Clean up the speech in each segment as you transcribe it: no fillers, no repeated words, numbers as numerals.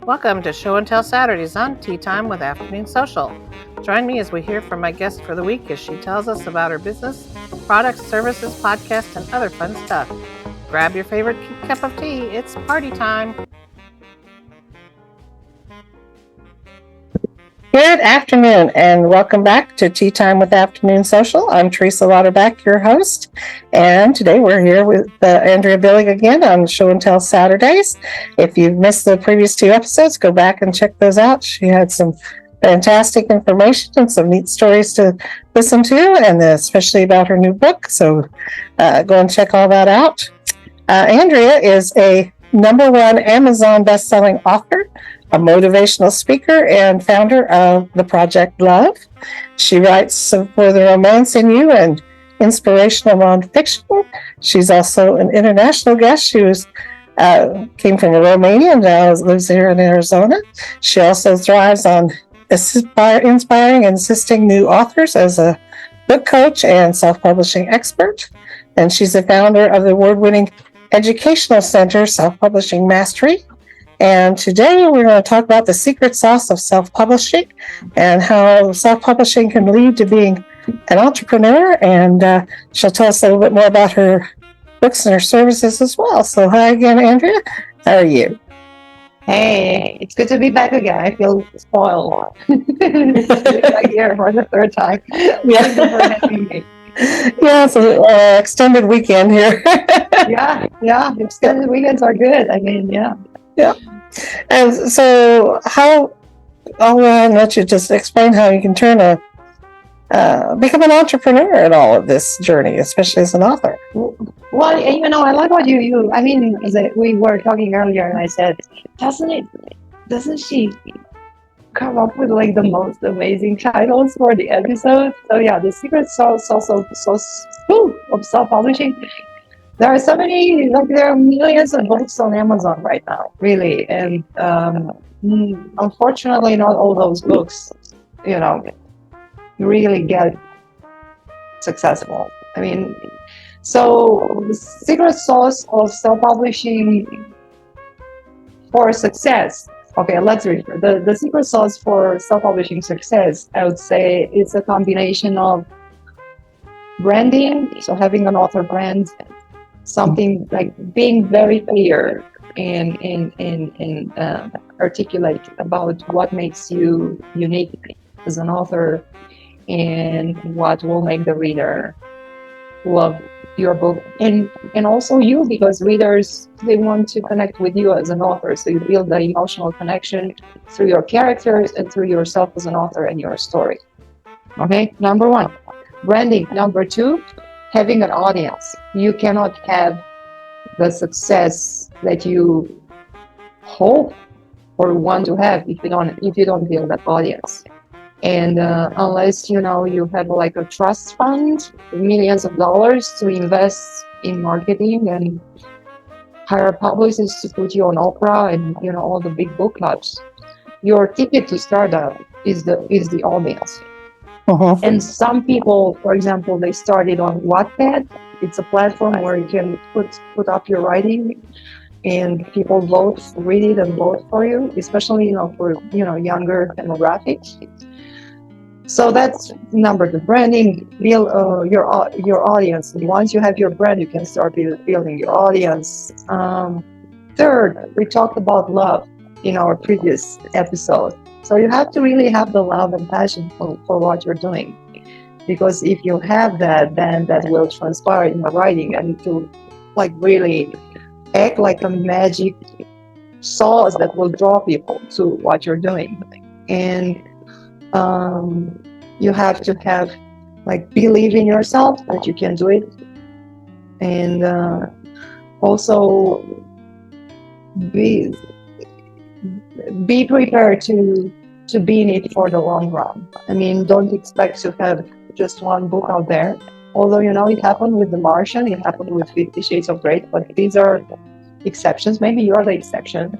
Welcome to Show and Tell Saturdays on Tea Time with Afternoon Social. Join me as we hear from my guest for the week as she tells us about her business, products, services, podcasts, and other fun stuff. Grab your favorite cup of tea. It's party time. Good afternoon and welcome back to Tea Time with Afternoon Social. I'm Teresa Lauterbach, your host, and today we're here with Andreea Billig again on Show and Tell Saturdays. If you've missed the previous two episodes, go back and check those out. She had some fantastic information and some neat stories to listen to, and especially about her new book, so go and check all that out. Andreea is a #1 Amazon best-selling author, a motivational speaker, and founder of the Project Love. She writes for the Romance in You and inspirational nonfiction. She's also an international guest. She came from Romania and now lives here in Arizona. She also thrives on inspiring and assisting new authors as a book coach and self-publishing expert. And she's the founder of the award-winning educational center, Self-Publishing Mastery. And today we're going to talk about the secret sauce of self-publishing and how self-publishing can lead to being an entrepreneur. And she'll tell us a little bit more about her books and her services as well. So hi again, Andreea. How are you? Hey, it's good to be back again. I feel spoiled. Back here for the third time. Yeah, so extended weekend here. yeah, extended weekends are good. I mean, yeah. And so I'll let you just explain how you can become an entrepreneur in all of this journey, especially as an author. Well, I like what we were talking earlier, and I said, doesn't she come up with like the most amazing titles for the episodes? So yeah, the secret sauce also of self-publishing. There are so many, there are millions of books on Amazon right now, really. And unfortunately, not all those books, really get successful. So the secret sauce of self-publishing for success. Okay, let's read. The secret sauce for self-publishing success, I would say, is a combination of branding, so having an author brand, something like being very clear and articulate about what makes you unique as an author and what will make the reader love your book and also you, because readers, they want to connect with you as an author, so you build the emotional connection through your characters and through yourself as an author and your story. Okay, number 1, branding. Number 2, having an audience. You cannot have the success that you hope or want to have if you don't build that audience. And unless you have like a trust fund, millions of dollars to invest in marketing and hire publicists to put you on Oprah and all the big book clubs, your ticket to startup is the audience. And some people, for example, they started on Wattpad. It's a platform where you can put up your writing and people read it and vote for you, especially for younger demographics. So that's number 2, branding. Build your audience. And once you have your brand, you can start building your audience. 3rd, we talked about love in our previous episode. So you have to really have the love and passion for what you're doing, because if you have that, then that will transpire in your writing, and it will really act like a magic sauce that will draw people to what you're doing. And you have to have believe in yourself that you can do it, and also be prepared to be in it for the long run. Don't expect to have just one book out there. Although it happened with The Martian, it happened with 50 Shades of Grey, but these are exceptions. Maybe you're the exception,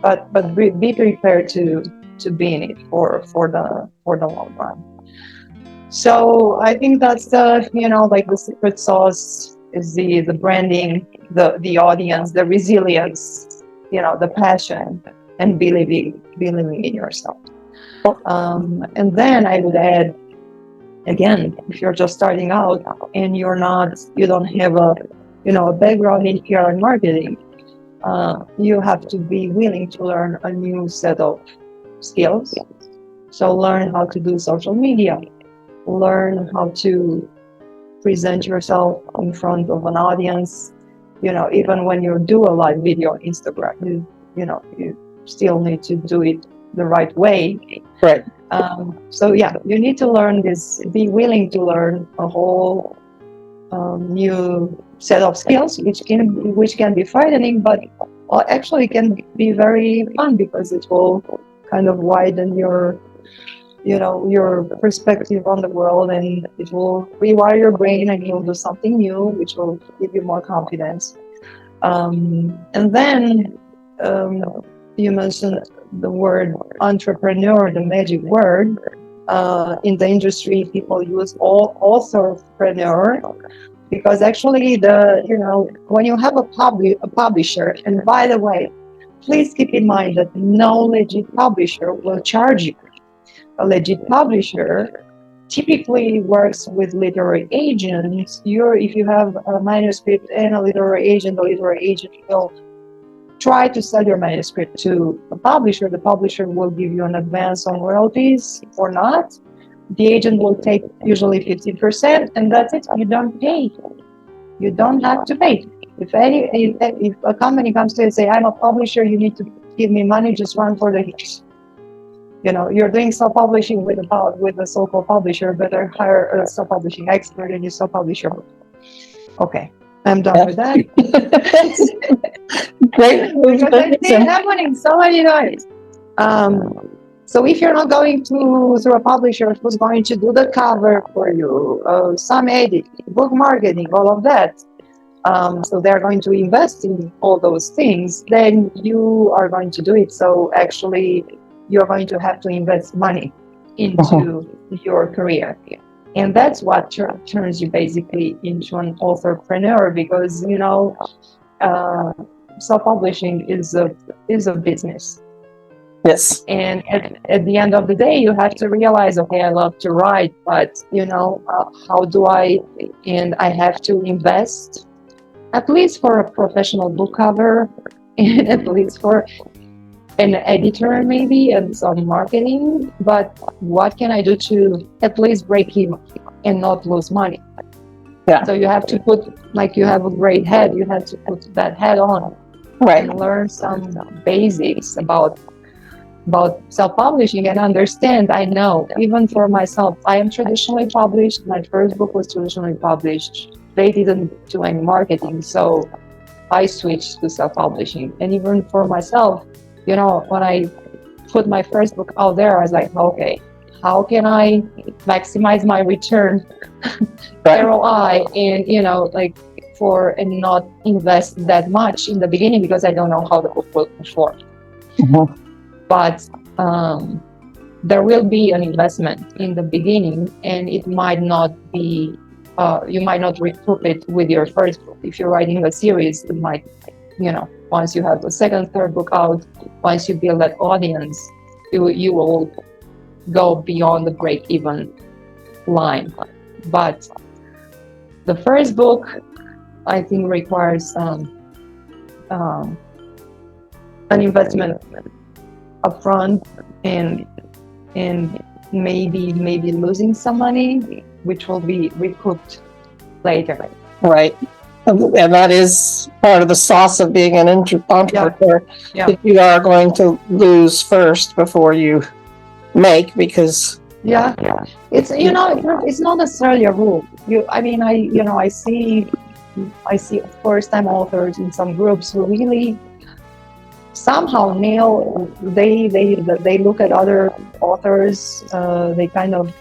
but be prepared to be in it for the long run. So I think that's the secret sauce is the branding, the audience, the resilience, the passion, and believing in yourself. And then I would add, again, if you're just starting out and you don't have a background in PR and marketing, you have to be willing to learn a new set of skills. So learn how to do social media, learn how to present yourself in front of an audience. Even when you do a live video on Instagram, you still need to do it the right way. Right. So yeah, you need to learn this, be willing to learn a whole new set of skills, which can be frightening, but actually can be very fun because it will kind of widen your perspective on the world, and it will rewire your brain, and you'll do something new, which will give you more confidence. And then you mentioned the word entrepreneur, the magic word. In the industry, people use authorpreneur, because actually when you have a publisher, and by the way, please keep in mind that no legit publisher will charge you. A legit publisher typically works with literary agents. If you have a manuscript and a literary agent, the literary agent will try to sell your manuscript to a publisher. The publisher will give you an advance on royalties or not. The agent will take usually 50%, and that's it. You don't pay. You don't have to pay. If a company comes to you and say, I'm a publisher, you need to give me money, just run for the hills. You're doing self-publishing with a so-called publisher, better hire a self-publishing expert and you self-publish your book. Okay, I'm done with that. Great. Because I see it happening so many times. So if you're not going through a publisher who's going to do the cover for you, some edit, book marketing, all of that, so they're going to invest in all those things, then you are going to do it. So actually, you're going to have to invest money into your career. And that's what turns you basically into an authorpreneur, because, self-publishing is a business. Yes. And at the end of the day, you have to realize, okay, I love to write, but, how do and I have to invest at least for a professional book cover, and at least for an editor maybe, and some marketing, but what can I do to at least break even and not lose money? Yeah. So you have to put, like, you have a great head, you have to put that head on, right, and learn some basics about self-publishing and understand. I know, even for myself, I am traditionally published. My first book was traditionally published. They didn't do any marketing, so I switched to self-publishing. And even for myself, when I put my first book out there, I was like, okay, how can I maximize my return, ROI, and and not invest that much in the beginning, because I don't know how the book will perform. But there will be an investment in the beginning, and it might not be, you might not recoup it with your first book. If you're writing a series, it might, once you have the second, third book out, once you build that audience, you will go beyond the break-even line. But the first book, I think, requires an investment upfront, and maybe losing some money, which will be recouped later. Right. And that is part of the sauce of being an entrepreneur. Yeah. You are going to lose first before you make, because it's it's not necessarily a rule. I see first-time authors in some groups who really somehow nail. They look at other authors. They kind of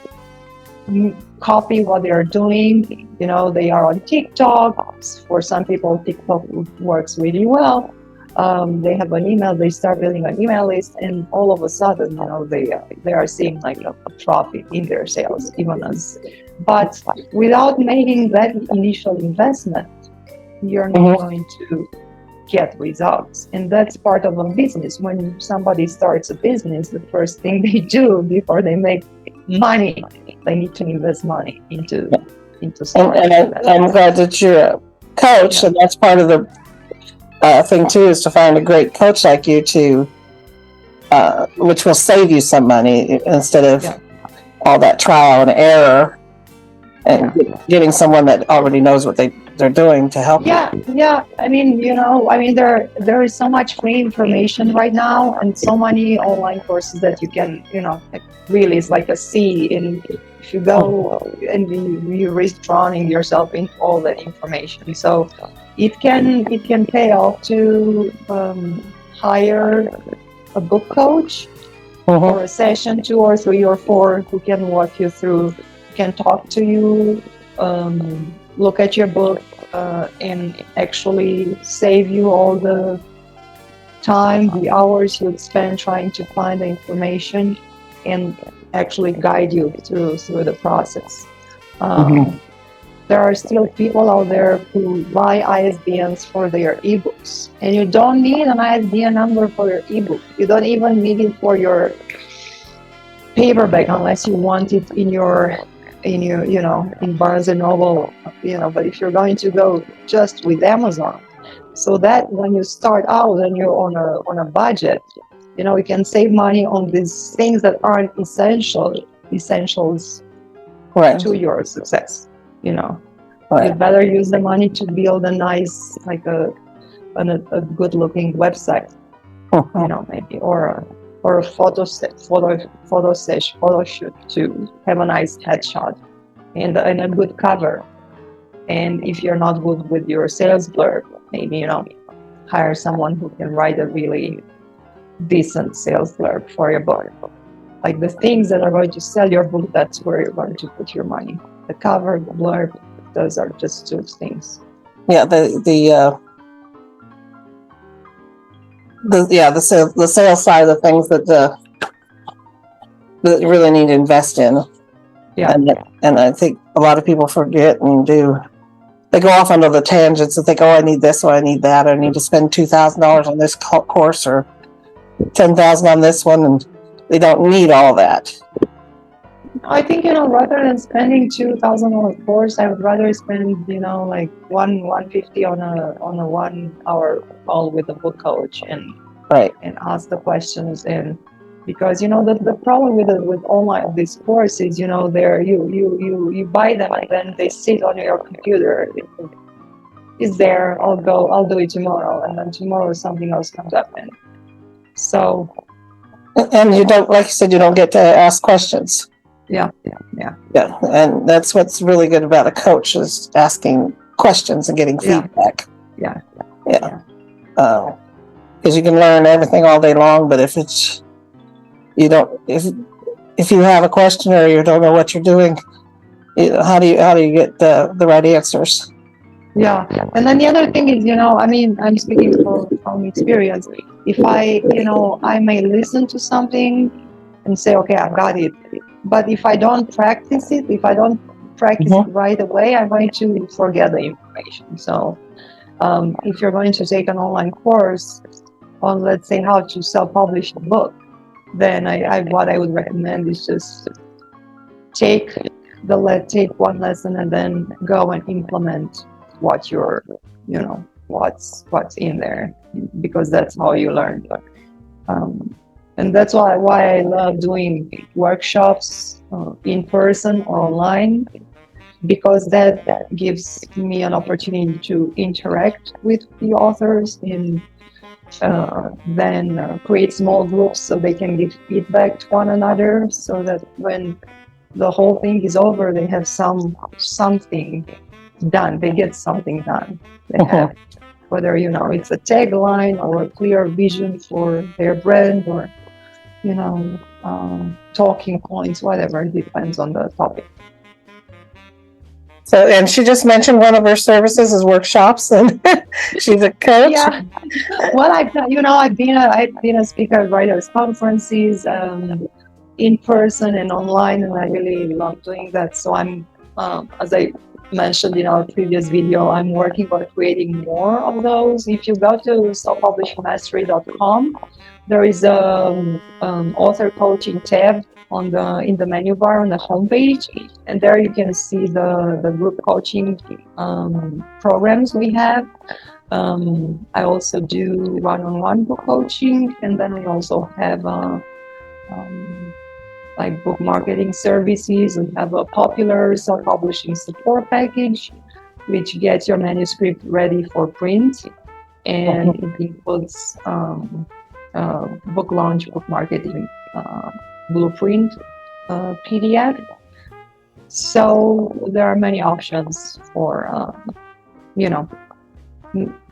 copy what they are doing. They are on TikTok. For some people, TikTok works really well. They have an email. They start building an email list, and all of a sudden, they are seeing like a drop in their sales, but without making that initial investment, you're not going to get results. And that's part of a business. When somebody starts a business, the first thing they do before they make money, they need to invest money into starting. And I'm glad that you're a coach, and that's part of the thing too, is to find a great coach like you which will save you some money instead of all that trial and error, and getting someone that already knows what they're doing to help you. Yeah. I mean, there is so much free information right now, and so many online courses that you can, really, it's like a sea. And if you go and you risk drowning yourself in all that information, so it can pay off to hire a book coach for a session, 2 or 3 or 4, who can walk you through, can talk to you, look at your book, and actually save you all the time, the hours you'd spend trying to find the information, and actually guide you through the process. There are still people out there who buy ISBNs for their ebooks, and you don't need an ISBN number for your ebook. You don't even need it for your paperback unless you want it in Barnes and Noble, but if you're going to go just with Amazon, so that when you start out and you're on a budget, you can save money on these things that aren't essentials to your success. You'd better use the money to build a nice, like a good looking website, maybe, or a photo shoot to have a nice headshot and a good cover. And if you're not good with your sales blurb, maybe, hire someone who can write a really decent sales blurb for your book. Like the things that are going to sell your book, that's where you're going to put your money. The cover, the blurb, those are just 2 things. Yeah, the sales side of the things that you really need to invest in. Yeah. And I think a lot of people forget and they go off onto the tangents and think, I need this, or I need that, or I need to spend $2,000 on this course or $10,000 on this one, and they don't need all that. I think, rather than spending $2,000 on a course, I would rather spend, like $150 on a 1 hour call with a book coach and ask the questions. And because the problem with online these courses, there you buy them and then they sit on your computer. It's there. I'll do it tomorrow, and then tomorrow something else comes up, and so. And you don't, like you said, you don't get to ask questions. Yeah. And that's what's really good about a coach, is asking questions and getting feedback. Yeah. Because you can learn everything all day long, but if you have a question or you don't know what you're doing, how do you get the right answers? Yeah. And then the other thing is, I'm speaking from experience. If I may listen to something and say, okay, I got it. But if I don't practice it, it right away, I'm going to forget the information. So if you're going to take an online course on, let's say, how to self-publish a book, then what I would recommend is just take one lesson and then go and implement what you're, what's in there, because that's how you learn. And that's why I love doing workshops in person or online, because that gives me an opportunity to interact with the authors and then create small groups so they can give feedback to one another, so that when the whole thing is over, they have something done. They get something done. They have, whether it's a tagline or a clear vision for their brand, or talking points, whatever. It depends on the topic. So, and she just mentioned one of her services is workshops, and she's a coach. Yeah. Well, I've been a speaker at writers' conferences, in person and online, and I really love doing that. So I'm, as I mentioned in our previous video, I'm working on creating more of those. If you go to selfpublishingmastery.com, there is a author coaching tab in the menu bar on the homepage, and there you can see the group coaching programs we have. I also do one-on-one book coaching, and then we also have like book marketing services. We have a popular self-publishing support package, which gets your manuscript ready for print, and it includes book launch, book marketing blueprint PDF. So there are many options for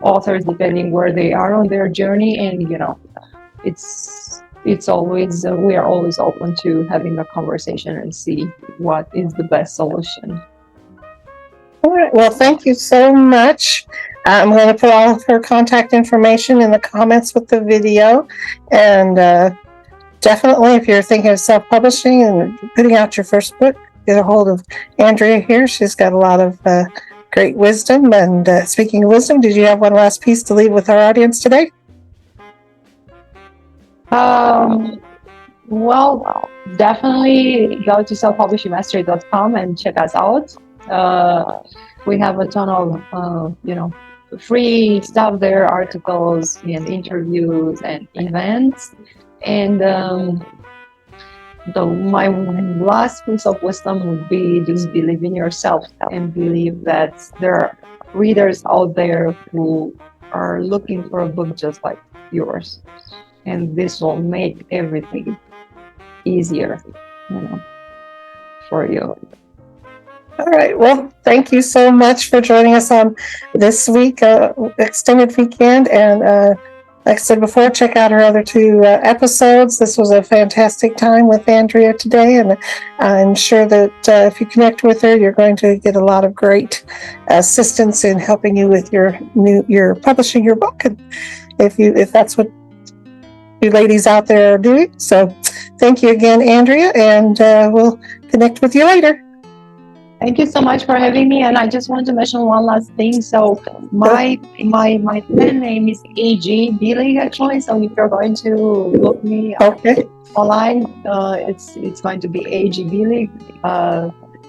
authors depending where they are on their journey, and it's always we are always open to having a conversation and see what is the best solution. All right. Well, thank you so much. I'm going to put all of her contact information in the comments with the video, and definitely, if you're thinking of self-publishing and putting out your first book, get a hold of Andreea here. She's got a lot of great wisdom. And speaking of wisdom, did you have one last piece to leave with our audience today? Well, definitely go to selfpublishingmastery.com and check us out. We have a ton of free stuff there, articles and interviews and events. And my last piece of wisdom would be just believe in yourself and believe that there are readers out there who are looking for a book just like yours, and this will make everything easier, for you. All right. Well, thank you so much for joining us on this week extended weekend. And like I said before, check out her other two episodes. This was a fantastic time with Andreea today, and I'm sure that if you connect with her, you're going to get a lot of great assistance in helping you with your publishing your book, and if that's what you ladies out there are doing. So thank you again, Andreea, and we'll connect with you later. Thank you so much for having me. And I just want to mention one last thing. So my pen name is AG Billig, actually. So if you're going to look me up online, it's going to be AG Billig.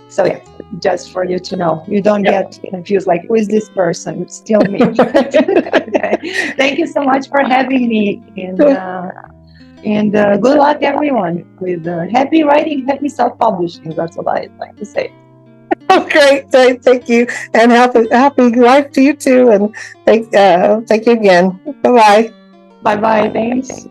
So yeah, just for you to know, you don't get confused like, who is this person? It's still me. Okay. Thank you so much for having me, and good luck everyone with happy writing, happy self-publishing. That's what I'd like to say. Oh, great. Thank you. And happy life to you too. And thank you again. Bye-bye. Bye-bye. Thanks.